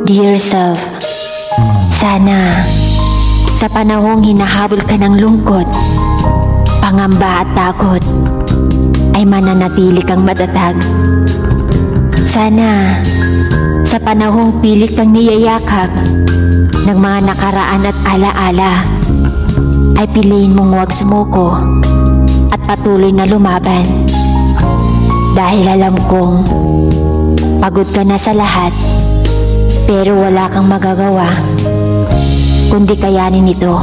Dear self, sana sa panahong hinahabol ka ng lungkot, pangamba at takot, ay mananatili kang matatag. Sana sa panahong pilit kang niyayakap ng mga nakaraan at alaala, ay piliin mong huwag sumuko at patuloy na lumaban. Dahil alam kong pagod ka na sa lahat, pero wala kang magagawa kundi kayanin ito.